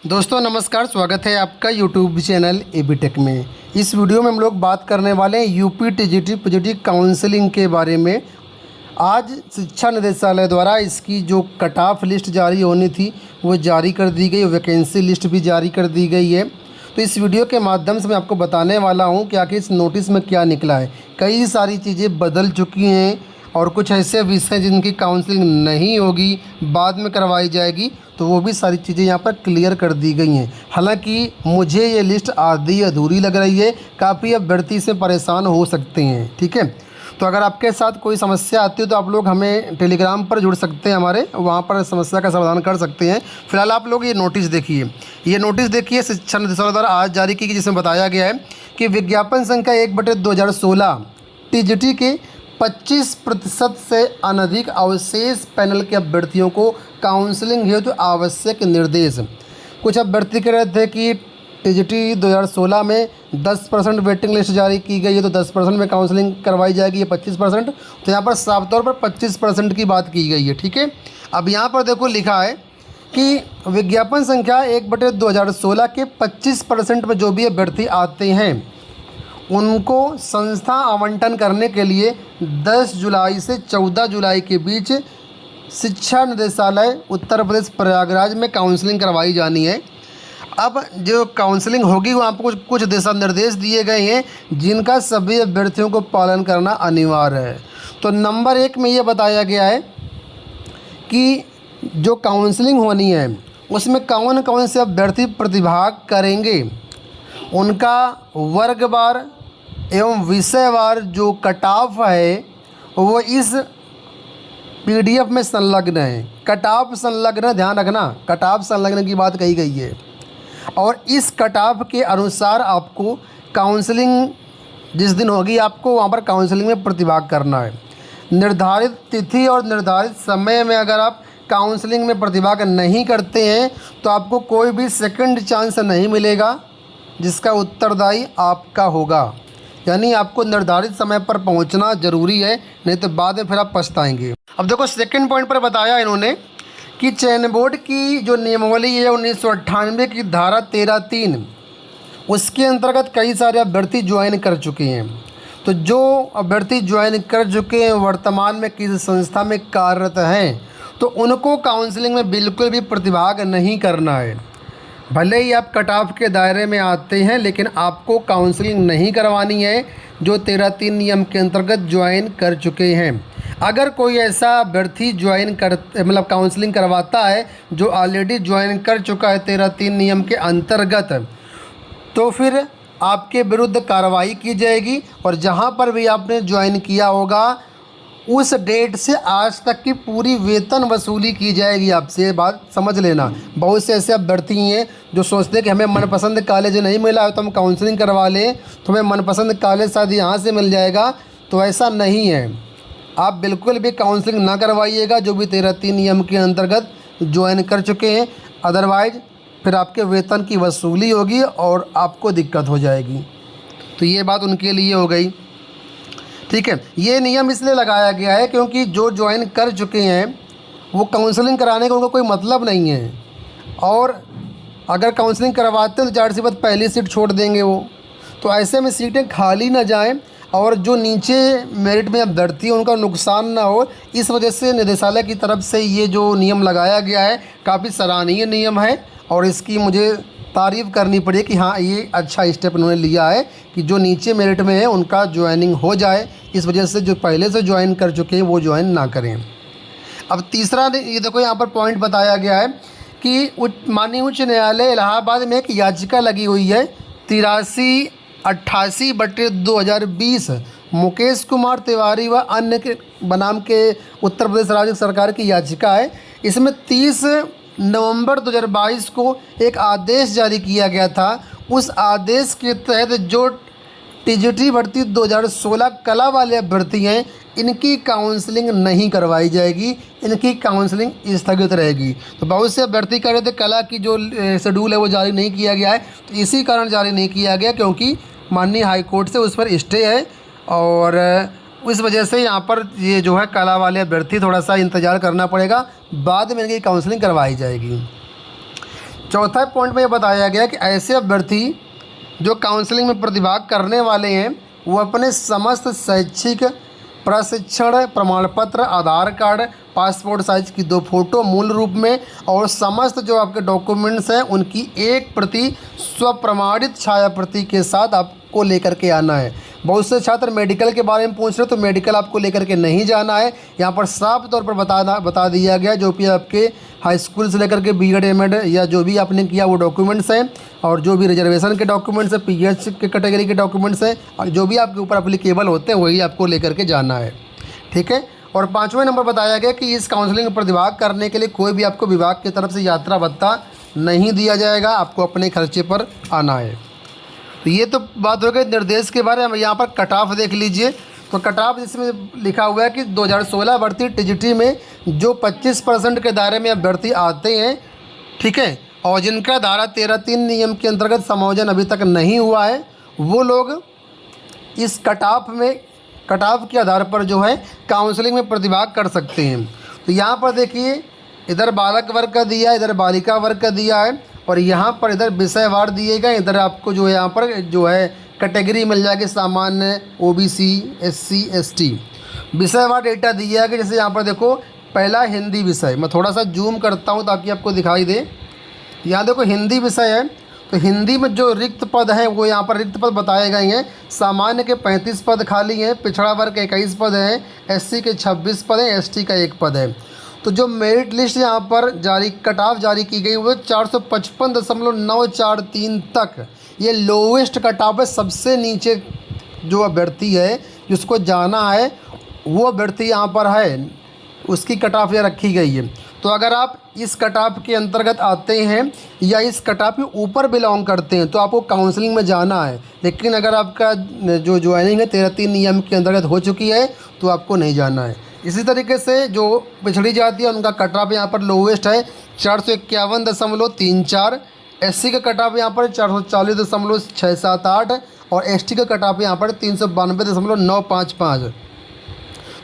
दोस्तों नमस्कार, स्वागत है आपका यूट्यूब चैनल एबी टेक में। इस वीडियो में हम लोग बात करने वाले हैं यूपी टीजीटी पीजीटी काउंसलिंग के बारे में। आज शिक्षा निदेशालय द्वारा इसकी जो कट ऑफ लिस्ट जारी होनी थी वो जारी कर दी गई, वैकेंसी लिस्ट भी जारी कर दी गई है। तो इस वीडियो के माध्यम से मैं आपको बताने वाला हूँ कि आखिर इस नोटिस में क्या निकला है। कई सारी चीज़ें बदल चुकी हैं और कुछ ऐसे विषय जिनकी काउंसलिंग नहीं होगी, बाद में करवाई जाएगी, तो वो भी सारी चीज़ें यहाँ पर क्लियर कर दी गई हैं। हालांकि मुझे ये लिस्ट आधी अधूरी लग रही है, काफ़ी अभ्यर्थी से परेशान हो सकते हैं। ठीक है, तो अगर आपके साथ कोई समस्या आती है तो आप लोग हमें टेलीग्राम पर जुड़ सकते हैं, हमारे वहाँ पर समस्या का समाधान कर सकते हैं। फिलहाल आप लोग ये नोटिस देखिए, शिक्षा निदेशालय द्वारा आज जारी की गई, जिसमें बताया गया है कि विज्ञापन संख्या 1/2016 टीजीटी के 25% से अनधिक अवशेष पैनल के अभ्यर्थियों को काउंसलिंग हेतु आवश्यक निर्देश। कुछ अभ्यर्थी कह रहे थे कि टीजीटी 2016 में 10% वेटिंग लिस्ट जारी की गई है, तो 10% में काउंसलिंग करवाई जाएगी, ये 25%। तो यहाँ पर साफ तौर पर 25% की बात की गई है। ठीक है, अब यहाँ पर देखो लिखा है कि विज्ञापन संख्या 1/2016 के 25% में जो भी अभ्यर्थी आते हैं उनको संस्था आवंटन करने के लिए 10 जुलाई से 14 जुलाई के बीच शिक्षा निदेशालय उत्तर प्रदेश प्रयागराज में काउंसलिंग करवाई जानी है। अब जो काउंसलिंग होगी वहाँ पर कुछ दिशा निर्देश दिए गए हैं जिनका सभी अभ्यर्थियों को पालन करना अनिवार्य है। तो नंबर 1 में ये बताया गया है कि जो काउंसलिंग होनी है उसमें कौन कौन से अभ्यर्थी प्रतिभाग करेंगे, उनका वर्गवार एवं विषयवार जो कट ऑफ है वो इस पीडीएफ में संलग्न है। कट ऑफ संलग्न, ध्यान रखना, कट ऑफ संलग्न की बात कही गई है। और इस कट ऑफ के अनुसार आपको काउंसलिंग जिस दिन होगी आपको वहाँ पर काउंसलिंग में प्रतिभाग करना है। निर्धारित तिथि और निर्धारित समय में अगर आप काउंसलिंग में प्रतिभाग नहीं करते हैं तो आपको कोई भी सेकंड चांस नहीं मिलेगा जिसका उत्तरदायी आपका होगा। यानी आपको निर्धारित समय पर पहुंचना जरूरी है, नहीं तो बाद में फिर आप पछताएंगे। अब देखो सेकंड पॉइंट पर बताया इन्होंने कि चयन बोर्ड की जो नियमावली है 1998 की धारा 13(3) उसके अंतर्गत कई सारे अभ्यर्थी ज्वाइन कर चुके हैं। तो जो अभ्यर्थी ज्वाइन कर चुके हैं, वर्तमान में किसी संस्था में कार्यरत हैं, तो उनको काउंसलिंग में बिल्कुल भी प्रतिभाग नहीं करना है। भले ही आप कट ऑफ के दायरे में आते हैं लेकिन आपको काउंसलिंग नहीं करवानी है जो 13(3) नियम के अंतर्गत ज्वाइन कर चुके हैं। अगर कोई ऐसा अभ्यर्थी काउंसलिंग करवाता है जो ऑलरेडी ज्वाइन कर चुका है 13(3) नियम के अंतर्गत, तो फिर आपके विरुद्ध कार्रवाई की जाएगी और जहां पर भी आपने ज्वाइन किया होगा उस डेट से आज तक की पूरी वेतन वसूली की जाएगी आपसे। ये बात समझ लेना। बहुत से ऐसे अभ्यर्थी हैं जो सोचते हैं कि हमें मनपसंद कॉलेज नहीं मिला है तो हम काउंसलिंग करवा लें, तो हमें मनपसंद कॉलेज शायद यहाँ से मिल जाएगा। तो ऐसा नहीं है, आप बिल्कुल भी काउंसलिंग ना करवाइएगा जो भी 13(3) नियम के अंतर्गत ज्वाइन कर चुके हैं। अदरवाइज़ फिर आपके वेतन की वसूली होगी और आपको दिक्कत हो जाएगी। तो ये बात उनके लिए हो गई। ठीक है, ये नियम इसलिए लगाया गया है क्योंकि जो ज्वाइन कर चुके हैं वो काउंसलिंग कराने का उनका कोई मतलब नहीं है, और अगर काउंसलिंग करवाते हैं तो जाहिर सी बात पहली सीट छोड़ देंगे वो। तो ऐसे में सीटें खाली ना जाएं और जो नीचे मेरिट में अभ्यर्थी हैं उनका नुकसान ना हो, इस वजह से निदेशालय की तरफ से ये जो नियम लगाया गया है काफ़ी सराहनीय नियम है और इसकी मुझे तारीफ़ करनी पड़ी कि हाँ ये अच्छा स्टेप उन्होंने लिया है कि जो नीचे मेरिट में है उनका ज्वाइनिंग हो जाए। इस वजह से जो पहले से ज्वाइन कर चुके हैं वो ज्वाइन ना करें। अब तीसरा ये देखो यहाँ पर पॉइंट बताया गया है कि माननीय उच्च न्यायालय इलाहाबाद में एक याचिका लगी हुई है 8388/2020 मुकेश कुमार तिवारी व अन्य के बनाम के उत्तर प्रदेश राज्य सरकार की याचिका है। इसमें 30 नवंबर 2022 को एक आदेश जारी किया गया था। उस आदेश के तहत जो टीजीटी भर्ती 2016 कला वाले अभ्यर्थी हैं इनकी काउंसलिंग नहीं करवाई जाएगी, इनकी काउंसलिंग स्थगित रहेगी। तो बहुत से अभ्यर्थी कह रहे थे कला की जो शेड्यूल है वो जारी नहीं किया गया है, तो इसी कारण जारी नहीं किया गया क्योंकि माननीय हाईकोर्ट से उस पर स्टे है और इस वजह से यहाँ पर ये जो है कला वाले अभ्यर्थी थोड़ा सा इंतज़ार करना पड़ेगा, बाद में इनकी काउंसलिंग करवाई जाएगी। चौथा पॉइंट में ये बताया गया कि ऐसे अभ्यर्थी जो काउंसलिंग में प्रतिभाग करने वाले हैं वो अपने समस्त शैक्षिक प्रशिक्षण प्रमाण पत्र, आधार कार्ड, पासपोर्ट साइज की 2 फोटो मूल रूप में और समस्त जो आपके डॉक्यूमेंट्स हैं उनकी एक प्रति स्वप्रमाणित छाया प्रति के साथ आपको लेकर के आना है। बहुत से छात्र मेडिकल के बारे में पूछ रहे हो, तो मेडिकल आपको लेकर के नहीं जाना है। यहाँ पर साफ तौर पर बता दिया गया जो भी आपके हाई स्कूल से लेकर के बीएड एमएड या जो भी आपने किया वो डॉक्यूमेंट्स हैं, और जो भी रिजर्वेशन के डॉक्यूमेंट्स हैं, पीएच के कैटेगरी के डॉक्यूमेंट्स हैं, और जो भी आपके ऊपर एप्लीकेबल होते हैं वही आपको लेकर के जाना है। ठीक है। और 5वें नंबर बताया गया कि इस काउंसलिंग में प्रतिभाग करने के लिए कोई भी आपको विभाग की तरफ से यात्रा भत्ता नहीं दिया जाएगा, आपको अपने खर्चे पर आना है। तो ये तो बात हो गई निर्देश के बारे में। यहाँ पर कट ऑफ देख लीजिए। तो कट ऑफ इसमें लिखा हुआ है कि 2016 भर्ती टीजीटी में जो 25% के दायरे में अभ्यर्थी आते हैं, ठीक है, और जिनका धारा 13(3) नियम के अंतर्गत समायोजन अभी तक नहीं हुआ है, वो लोग इस कट ऑफ के आधार पर जो है काउंसलिंग में प्रतिभाग कर सकते हैं। तो यहाँ पर देखिए, इधर बालक वर्ग का दिया है, इधर बालिका वर्ग का दिया है, और यहाँ पर इधर विषयवार दिए गए। इधर आपको जो है यहाँ पर जो है कैटेगरी मिल जाएगी, सामान्य, ओबीसी, एससी, एसटी। विषयवार डेटा दिया है कि जैसे यहाँ पर देखो, पहला हिंदी विषय, मैं थोड़ा सा जूम करता हूँ ताकि आपको दिखाई दे। यहाँ देखो हिंदी विषय है, तो हिंदी में जो रिक्त पद हैं वो यहाँ पर रिक्त पद बताए गए हैं। सामान्य के 35 पद खाली हैं, पिछड़ा वर्ग के 21 पद हैं, एससी के 26 पद हैं, एसटी का 1 पद है। तो जो मेरिट लिस्ट यहाँ पर कट ऑफ जारी की गई वो 455.943 तक, ये लोवेस्ट कट ऑफ है। सबसे नीचे जो अभ्यर्थी है जिसको जाना है वो अभ्यर्थी यहाँ पर है, उसकी कट ऑफ यहाँ रखी गई है। तो अगर आप इस कट ऑफ के अंतर्गत आते हैं या इस कट ऑफ के ऊपर बिलोंग करते हैं तो आपको काउंसलिंग में जाना है। लेकिन अगर आपका जो ज्वाइनिंग है 13(3) नियम के अंतर्गत हो चुकी है तो आपको नहीं जाना है। इसी तरीके से जो पिछड़ी जाति है उनका कट ऑफ यहाँ पर लोवेस्ट है 451.34। एससी का कट ऑफ यहाँ पर 440.678 और एसटी का कट ऑफ यहाँ पर 392.955।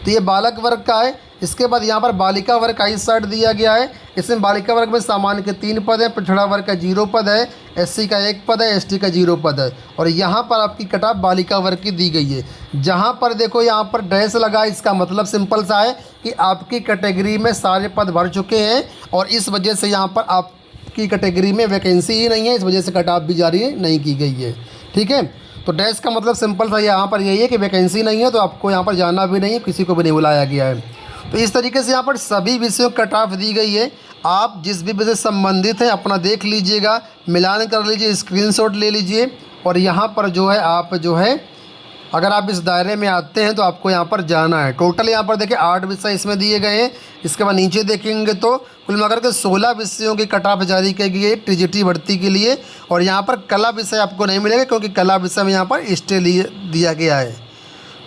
तो ये बालक वर्ग का है। इसके बाद यहाँ पर बालिका वर्ग का इस साइड दिया गया है। इसमें बालिका वर्ग में सामान्य के 3 पद हैं, पिछड़ा वर्ग का 0 पद है, एससी का 1 पद है, एसटी का 0 पद है। और यहाँ पर आपकी कट ऑफ बालिका वर्ग की दी गई है। जहाँ पर देखो यहाँ पर डैश लगा, इसका मतलब सिंपल सा है कि आपकी कैटेगरी में सारे पद भर चुके हैं और इस वजह से यहाँ पर आपकी कैटेगरी में वैकेंसी ही नहीं है, इस वजह से कट ऑफ भी जारी नहीं की गई है। ठीक है। तो डैश का मतलब सिंपल सा यहाँ पर यही है कि वैकेंसी नहीं है, तो आपको यहाँ पर जाना भी नहीं है, किसी को भी नहीं बुलाया गया है। तो इस तरीके से यहाँ पर सभी विषयों कट ऑफ दी गई है। आप जिस भी विषय संबंधित हैं अपना देख लीजिएगा, मिलान कर लीजिए, स्क्रीनशॉट ले लीजिए। और यहाँ पर जो है आप जो है अगर आप इस दायरे में आते हैं तो आपको यहाँ पर जाना है। टोटल यहाँ पर देखिए 8 विषय इसमें दिए गए हैं। इसके बाद नीचे देखेंगे तो कुल मिलाकर के 16 विषयों की कट ऑफ जारी की गई है टीजीटी भर्ती के लिए। और यहाँ पर कला विषय आपको नहीं मिलेगा क्योंकि कला विषय में यहाँ पर स्टे दिया गया है।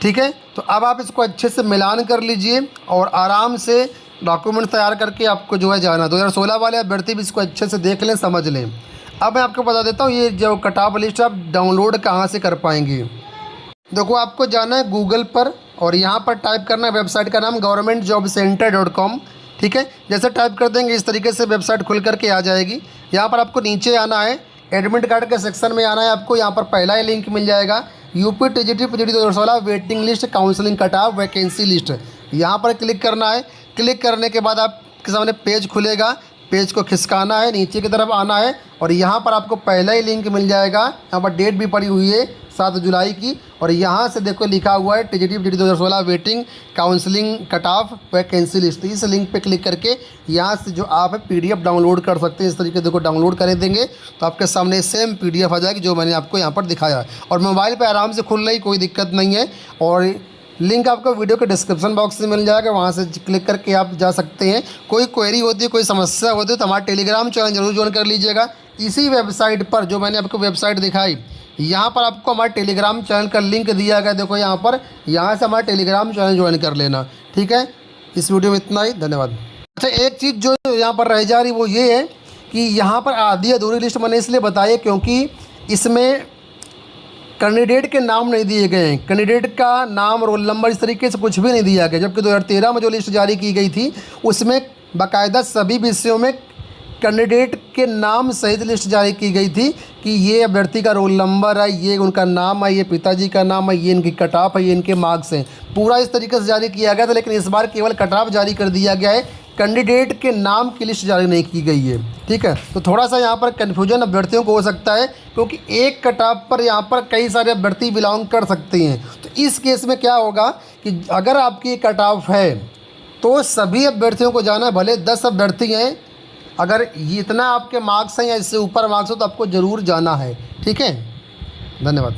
ठीक है। तो अब आप इसको अच्छे से मिलान कर लीजिए और आराम से डॉक्यूमेंट तैयार करके आपको जो है जाना। 2016 वाले अभ्यर्थी भी इसको अच्छे से देख लें, समझ लें। अब मैं आपको बता देता हूँ ये जो कट ऑफ लिस्ट आप डाउनलोड कहाँ से कर पाएंगे। देखो आपको जाना है गूगल पर और यहाँ पर टाइप करना है वेबसाइट का नाम governmentjobcenter.com। ठीक है। जैसे टाइप कर देंगे इस तरीके से वेबसाइट खुल करके आ जाएगी। यहाँ पर आपको नीचे आना है, एडमिट कार्ड के सेक्शन में आना है। आपको यहाँ पर पहला ही लिंक मिल जाएगा, UP TGT 2016 waiting list counselling cut off vacancy list. यहाँ पर क्लिक करना है। क्लिक करने के बाद आपके सामने पेज खुलेगा, पेज को खिसकाना है, नीचे की तरफ आना है और यहाँ पर आपको पहला ही लिंक मिल जाएगा। यहाँ पर डेट भी पड़ी हुई है 7 जुलाई की और यहाँ से देखो लिखा हुआ है TGT 2016 waiting counselling cut off vacancy list. इस लिंक पे क्लिक करके यहाँ से जो आप पीडीएफ डाउनलोड कर सकते हैं। इस तरीके देखो डाउनलोड कर देंगे तो आपके सामने सेम पीडीएफ आ जाएगी जो मैंने आपको यहाँ पर दिखाया और मोबाइल पर आराम से खुल रही, कोई दिक्कत नहीं है। और लिंक आपको वीडियो के डिस्क्रिप्शन बॉक्स में मिल जाएगा, वहाँ से क्लिक करके आप जा सकते हैं। कोई क्वेरी होती है, कोई समस्या होती है तो हमारा टेलीग्राम चैनल जरूर ज्वाइन कर लीजिएगा। इसी वेबसाइट पर जो मैंने आपको वेबसाइट दिखाई, यहाँ पर आपको हमारे टेलीग्राम चैनल का लिंक दिया गया। देखो यहाँ पर, यहाँ से हमारा टेलीग्राम चैनल ज्वाइन कर लेना। ठीक है। इस वीडियो में इतना ही, धन्यवाद। अच्छा, एक चीज़ जो यहाँ पर रह जा रही वो ये है कि यहाँ पर आधी अधूरी लिस्ट मैंने इसलिए बताई क्योंकि इसमें कैंडिडेट के नाम नहीं दिए गए हैं। कैंडिडेट का नाम, रोल नंबर, इस तरीके से कुछ भी नहीं दिया गया। जबकि 2013 में जो लिस्ट जारी की गई थी उसमें बाकायदा सभी विषयों में कैंडिडेट के नाम सहित लिस्ट जारी की गई थी कि ये अभ्यर्थी का रोल नंबर है, ये उनका नाम है, ये पिताजी का नाम है, ये इनकी कट ऑफ है, ये इनके मार्क्स हैं। पूरा इस तरीके से जारी किया गया था, लेकिन इस बार केवल कट ऑफ जारी कर दिया गया है, कैंडिडेट के नाम की लिस्ट जारी नहीं की गई है। ठीक है, तो थोड़ा सा यहाँ पर कन्फ्यूजन अभ्यर्थियों को हो सकता है, क्योंकि एक कट ऑफ पर यहाँ पर कई सारे अभ्यर्थी बिलोंग कर सकते हैं। तो इस केस में क्या होगा कि अगर आपकी कट ऑफ है तो सभी अभ्यर्थियों को जाना है, भले 10 अभ्यर्थी हैं, अगर ये इतना आपके मार्क्स हैं या इससे ऊपर मार्क्स हो तो आपको ज़रूर जाना है। ठीक है, धन्यवाद।